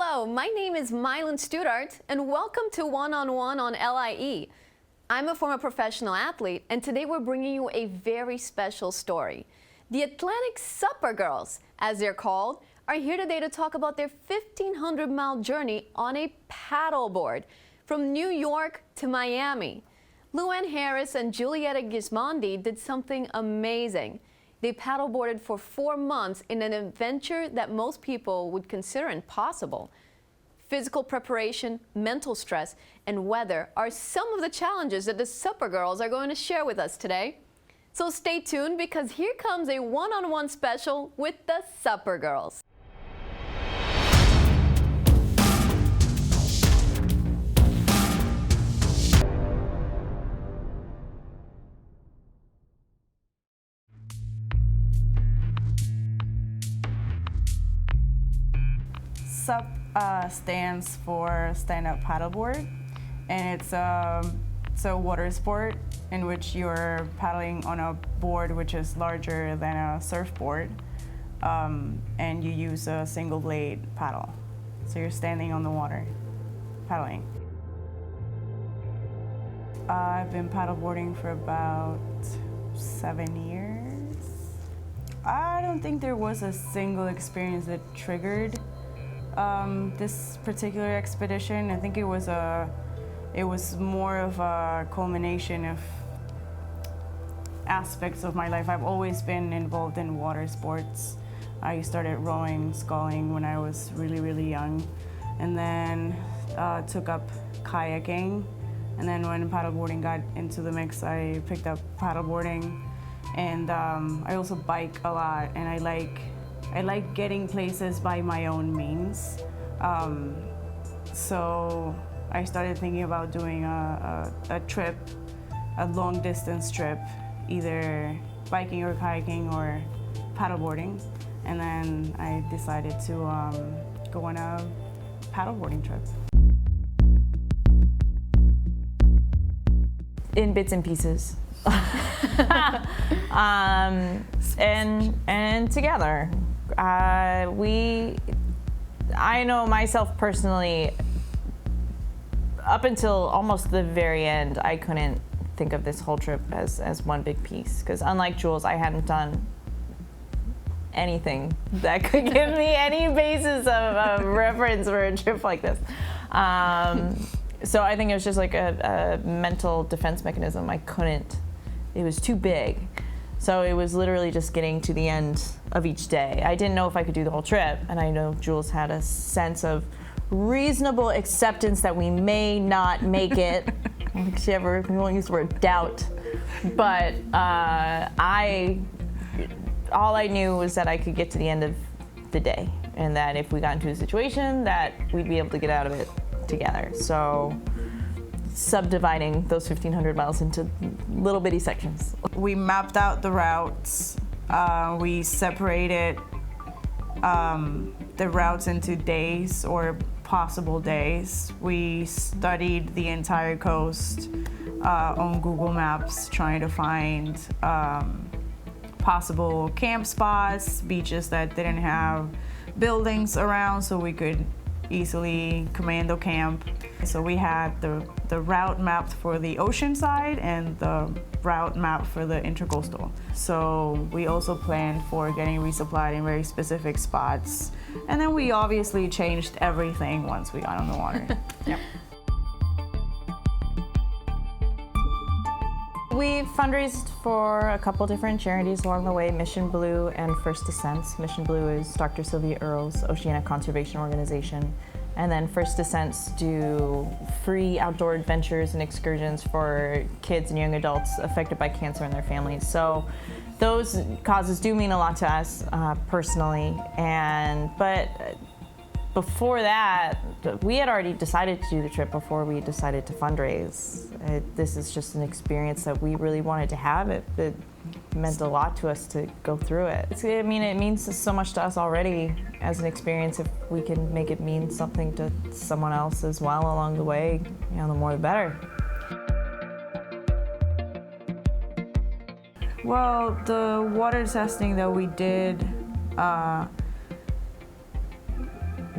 Hello, my name is Maylan Studart, and welcome to One-on-One on LIE. I'm a former professional athlete, and today we're bringing you a very special story. The Atlantic SUPergirls, as they're called, are here today to talk about their 1,500-mile journey on a paddleboard from New York to Miami. LouAnne and Julieta Gismondi did something amazing. They paddleboarded for 4 months in an adventure that most people would consider impossible. Physical preparation, mental stress, and weather are some of the challenges that the SUPergirls are going to share with us today. So stay tuned, because here comes a one-on-one special with the SUPergirls. SUP stands for stand-up paddleboard, and it's a water sport in which you're paddling on a board which is larger than a surfboard, and you use a single blade paddle. So you're standing on the water, paddling. I've been paddleboarding for about 7 years. I don't think there was a single experience that triggered this particular expedition. I think it was more of a culmination of aspects of my life. I've always been involved in water sports. I started rowing, sculling when I was really young, and then took up kayaking. And then when paddleboarding got into the mix, I picked up paddleboarding. And I also bike a lot, and I like getting places by my own means. So I started thinking about doing a trip, a long distance trip, either biking or kayaking or paddleboarding. And then I decided to go on a paddleboarding trip. In bits and pieces. and together. I know myself personally, up until almost the very end, I couldn't think of this whole trip as one big piece, because unlike Jules, I hadn't done anything that could give me any basis of reference for a trip like this. So I think it was just like a mental defense mechanism. It was too big. So it was literally just getting to the end of each day. I didn't know if I could do the whole trip, and I know Jules had a sense of reasonable acceptance that we may not make it. I don't think we won't use the word doubt. But all I knew was that I could get to the end of the day, and that if we got into a situation, that we'd be able to get out of it together. So subdividing those 1,500 miles into little bitty sections. We mapped out the routes. We separated the routes into days or possible days. We studied the entire coast on Google Maps, trying to find possible camp spots, beaches that didn't have buildings around, so we could easily commando camp. So we had the route mapped for the ocean side and the route map for the intercoastal. So we also planned for getting resupplied in very specific spots. And then we obviously changed everything once we got on the water. Yep. We fundraised for a couple different charities along the way, Mission Blue and First Descents. Mission Blue is Dr. Sylvia Earle's Oceanic Conservation Organization. And then First Descents do free outdoor adventures and excursions for kids and young adults affected by cancer and their families. So those causes do mean a lot to us personally. But before that, we had already decided to do the trip before we decided to fundraise. This is just an experience that we really wanted to have. It meant a lot to us to go through it. It means so much to us already as an experience. If we can make it mean something to someone else as well along the way, the more the better. Well, the water testing that we did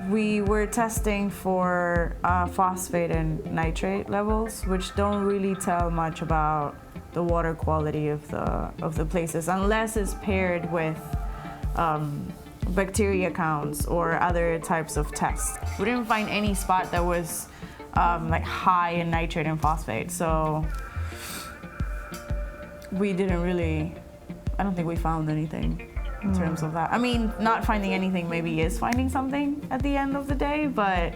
we were testing for phosphate and nitrate levels, which don't really tell much about the water quality of the places unless it's paired with bacteria counts or other types of tests. We didn't find any spot that was like high in nitrate and phosphate, so we didn't really, I don't think we found anything in terms of that. I mean, not finding anything maybe is finding something at the end of the day, but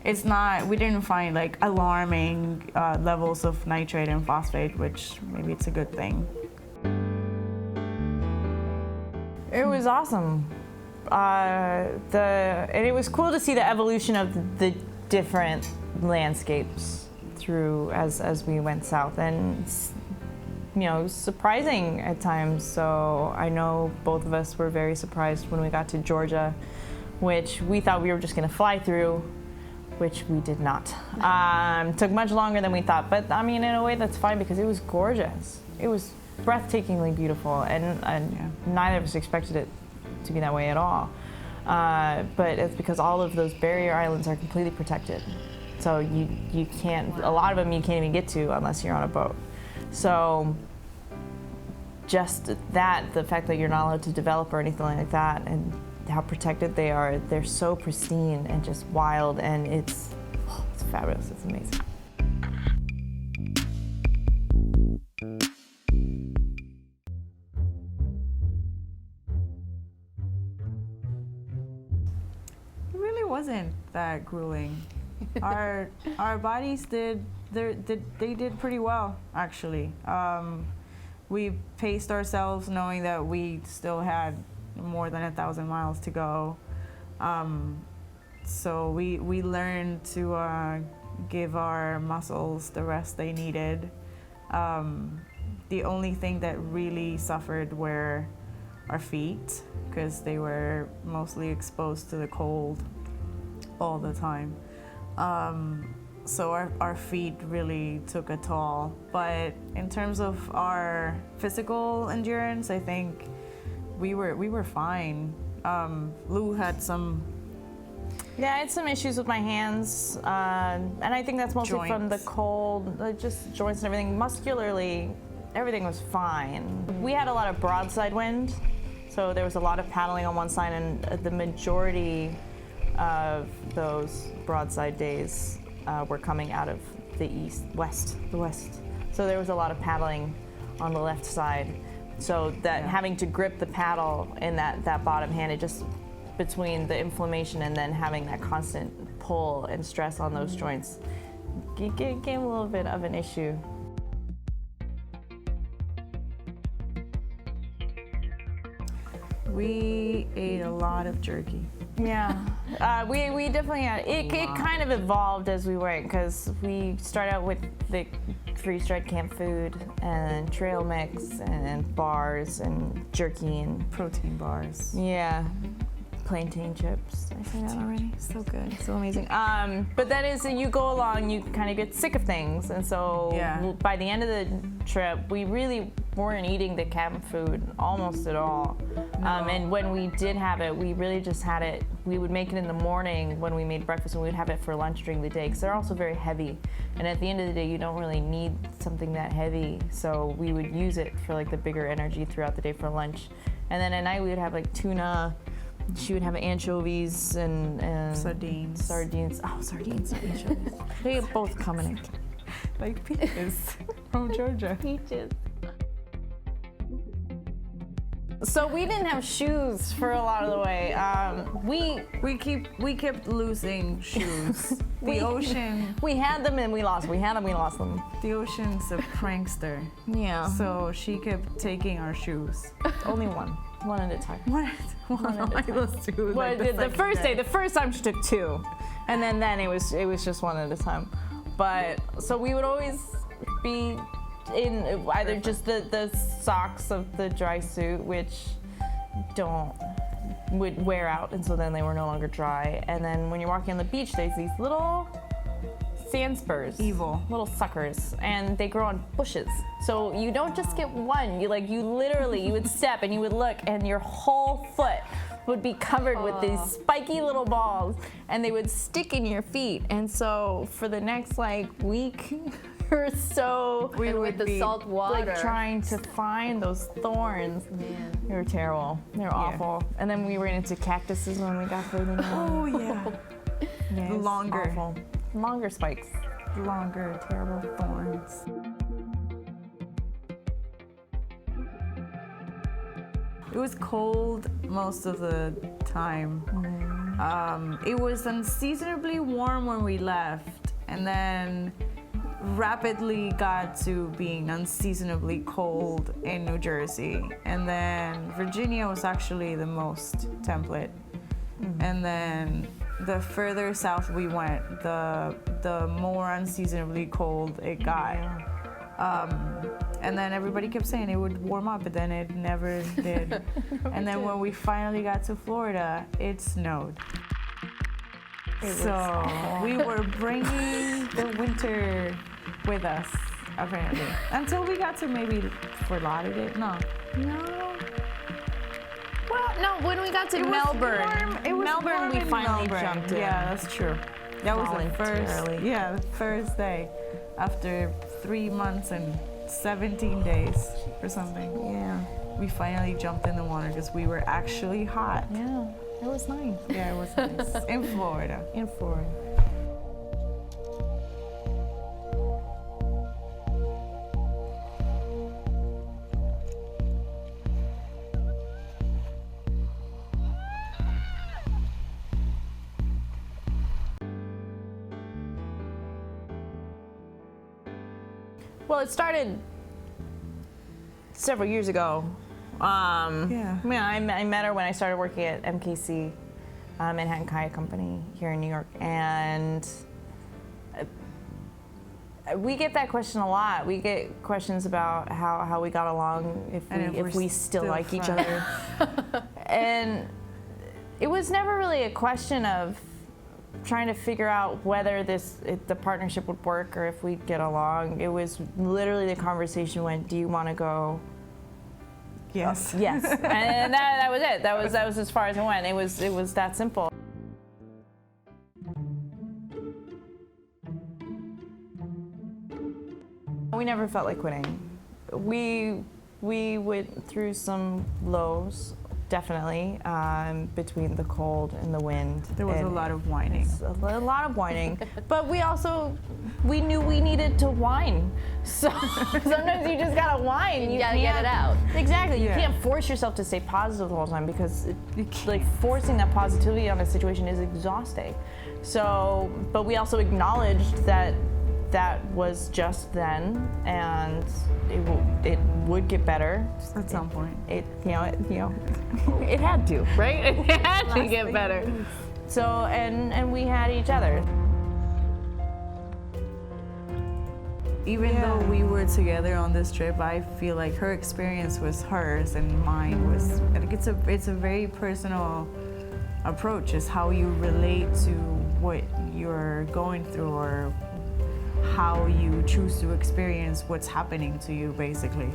it's not, we didn't find like alarming levels of nitrate and phosphate, which maybe it's a good thing. It was awesome. And it was cool to see the evolution of the different landscapes through as we went south. And you know, it was surprising at times. So I know both of us were very surprised when we got to Georgia, which we thought we were just gonna fly through, which we did not. Took much longer than we thought, but I mean, in a way that's fine because it was gorgeous. It was breathtakingly beautiful, and neither of us expected it to be that way at all. But it's because all of those barrier islands are completely protected. So you can't, a lot of them you can't even get to unless you're on a boat. So just that, the fact that you're not allowed to develop or anything like that, and how protected they are, they're so pristine and just wild, and it's fabulous, it's amazing. It really wasn't that grueling. Our bodies they did pretty well, actually. We paced ourselves knowing that we still had more than 1,000 miles to go. So we learned to give our muscles the rest they needed. The only thing that really suffered were our feet, because they were mostly exposed to the cold all the time. So our feet really took a toll. But in terms of our physical endurance, I think we were fine. Lou had some. Yeah, I had some issues with my hands, and I think that's mostly from the cold, just joints and everything. Muscularly, everything was fine. We had a lot of broadside wind, so there was a lot of paddling on one side, and the majority of those broadside days were coming out of the west. So there was a lot of paddling on the left side. So that having to grip the paddle in that bottom hand, it just, between the inflammation and then having that constant pull and stress on those joints, it became a little bit of an issue. We ate a lot of jerky. Yeah, we definitely had, it kind of evolved as we went, because we started out with the freeze-dried camp food and trail mix and bars and jerky and Protein bars. yeah, plantain chips. Did I say that already? So good, so amazing. But that is, you go along, you kind of get sick of things, and so by the end of the trip, we really weren't eating the camp food almost at all. And when we did have it, we really just had it, we would make it in the morning when we made breakfast, and we would have it for lunch during the day, because they're also very heavy. And at the end of the day, you don't really need something that heavy, so we would use it for like the bigger energy throughout the day for lunch. And then at night, we would have like tuna. She would have anchovies and Sardines. Sardines. Oh, sardines and anchovies. They both come in it. Like peaches from Georgia. Peaches. So we didn't have shoes for a lot of the way. We kept losing shoes. The ocean. We had them and we lost them. We had them, we lost them. The ocean's a prankster. Yeah. So she kept taking our shoes. Only one at a time. One at a time. Well, the first time she took two, and then it was just one at a time. But so we would always be in either just the socks of the dry suit, which would wear out, and so then they were no longer dry. And then when you're walking on the beach, there's these little sand spurs, little suckers, and they grow on bushes. So you don't just get one. You literally, you would step and you would look, and your whole foot would be covered with these spiky little balls, and they would stick in your feet. And so for the next like week, we were so And with the salt water. like trying to find those thorns. Man. They were terrible. They were awful. And then we were into cactuses when we got further down. Oh yeah. Yeah, it was Longer. awful. Longer spikes. Longer, terrible thorns. It was cold most of the time. It was unseasonably warm when we left, and then rapidly got to being unseasonably cold in New Jersey. And then Virginia was actually the most temperate. And then the further south we went, the more unseasonably cold it got. And then everybody kept saying it would warm up, but then it never did. And then when we finally got to Florida, it snowed. So we were bringing the winter with us, apparently. Until we got to maybe Fort Lauderdale. No. Well, no, when we got to Melbourne, It was Melbourne, warm we in finally Melbourne. jumped in. Yeah, that's true. That was the Voluntarily. first day after 3 months and 17 days or something. Yeah, We finally jumped in the water because we were actually hot. yeah, it was nice. Yeah, it was nice. In Florida. In Florida. Well, it started several years ago. Yeah. I met her when I started working at MKC, Manhattan Kaya Company here in New York, and we get that question a lot. We get questions about how we got along, if we still like each other, and it was never really a question of trying to figure out whether the partnership would work or if we'd get along. It was literally the conversation went, do you want to go? Yes. Yes. And that was it. That was as far as it went. It was that simple. We never felt like quitting. We went through some lows, definitely, between the cold and the wind. There was a lot of whining. A lot of whining, but we knew we needed to whine. So sometimes you just gotta whine. You gotta get it out. Exactly. Yeah. You can't force yourself to stay positive the whole time because like forcing that positivity on a situation is exhausting. So, but we also acknowledged that was just then, and it would get better At some point. It it had to, right? It had to get better. So and we had each other. Even though we were together on this trip, I feel like her experience was hers and mine was. I think it's a very personal approach. Is how you relate to what you're going through or how you choose to experience what's happening to you, basically.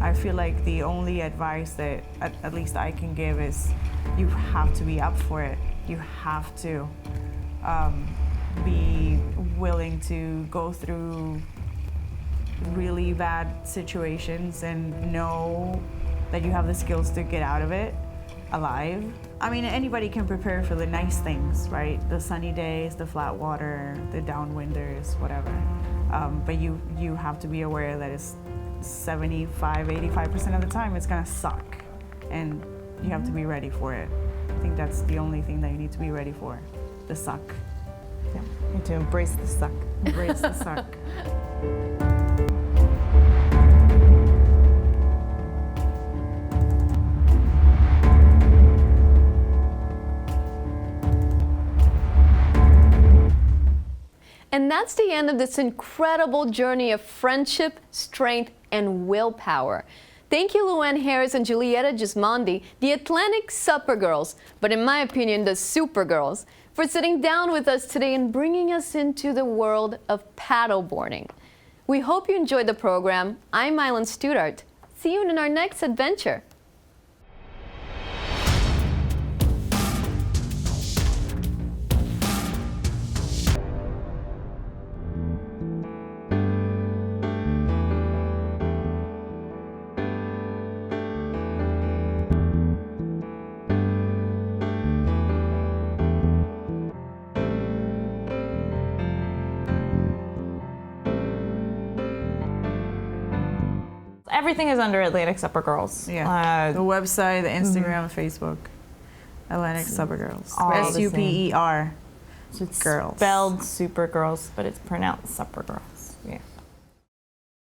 I feel like the only advice that at least I can give is you have to be up for it. You have to be willing to go through really bad situations and know that you have the skills to get out of it alive. I mean, anybody can prepare for the nice things, right? The sunny days, the flat water, the downwinders, whatever. But you have to be aware that it's 75–85% of the time it's gonna suck, and you have to be ready for it. I think that's the only thing that you need to be ready for, the suck. Yeah. You have to embrace the suck. Embrace the suck. And that's the end of this incredible journey of friendship, strength, and willpower. Thank you, LouAnne Harris and Julieta Gismondi, the Atlantic SUPergirls, but in my opinion, the SUPergirls, for sitting down with us today and bringing us into the world of paddleboarding. We hope you enjoyed the program. I'm Maylan Studart. See you in our next adventure. everything is under Atlantic SUPergirls. Yeah. The website, the Instagram, Facebook. Atlantic SUPergirls. all the same. SUPER. So it's Girls. spelled SUPergirls, but it's pronounced SUPergirls. Yeah.